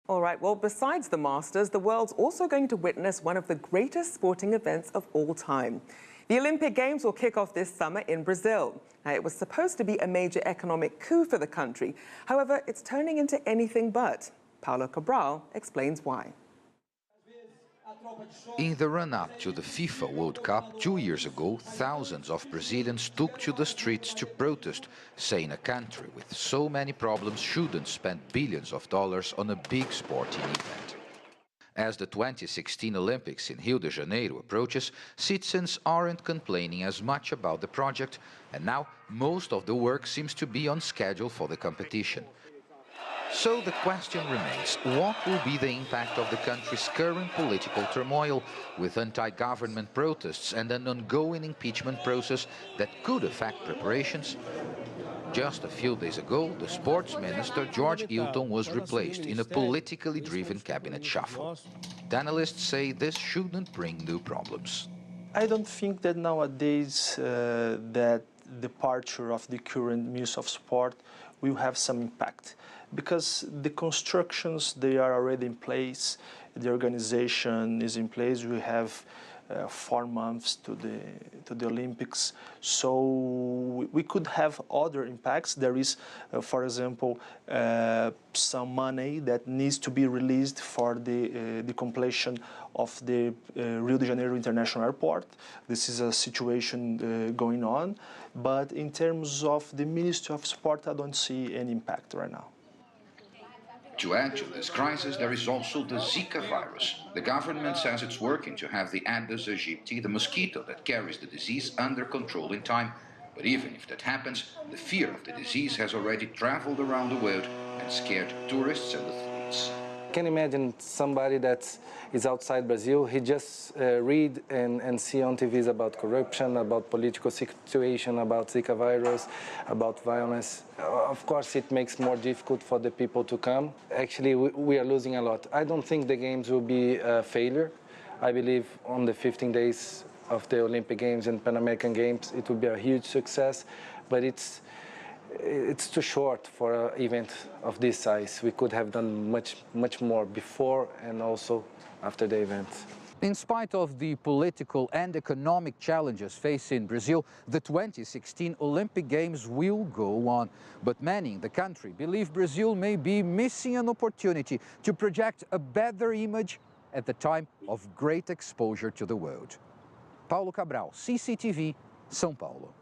All right, well, besides the Masters, the world's also going to witness one of the greatest sporting events of all time. The Olympic Games will kick off this summer in Brazil. Now, it was supposed to be a major economic coup for the country. However, it's turning into anything but. Paulo Cabral explains why. In the run-up to the FIFA World Cup 2 years ago, thousands of Brazilians took to the streets to protest, saying a country with so many problems shouldn't spend billions of dollars on a big sporting event. As the 2016 Olympics in Rio de Janeiro approaches, citizens aren't complaining as much about the project, and now most of the work seems to be on schedule for the competition. So the question remains, what will be the impact of the country's current political turmoil, with anti-government protests and an ongoing impeachment process that could affect preparations? Just a few days ago, the sports minister, George Hilton, was replaced in a politically driven cabinet shuffle. Analysts say this shouldn't bring new problems. I don't think that nowadays that departure of the current Minister of Sport will have some impact, because the constructions, they are already in place, the organization is in place. We have 4 months to the Olympics, so we could have other impacts. There is, for example, some money that needs to be released for the completion of the Rio de Janeiro International Airport. This is a situation going on, but in terms of the Ministry of Sport, I don't see any impact right now. To add to this crisis, there is also the Zika virus. The government says it's working to have the Aedes aegypti, the mosquito that carries the disease, under control in time. But even if that happens, the fear of the disease has already traveled around the world and scared tourists and athletes. I can imagine somebody that is outside Brazil, he just read and see on TVs about corruption, about political situation, about Zika virus, about violence. Of course, it makes more difficult for the people to come. Actually, we are losing a lot. I don't think the Games will be a failure. I believe on the 15 days of the Olympic Games and Pan American Games, it will be a huge success, but it's too short for an event of this size. We could have done much more before and also after the event. In spite of the political and economic challenges facing Brazil, the 2016 Olympic Games will go on. But many in the country believe Brazil may be missing an opportunity to project a better image at the time of great exposure to the world. Paulo Cabral, CCTV, São Paulo.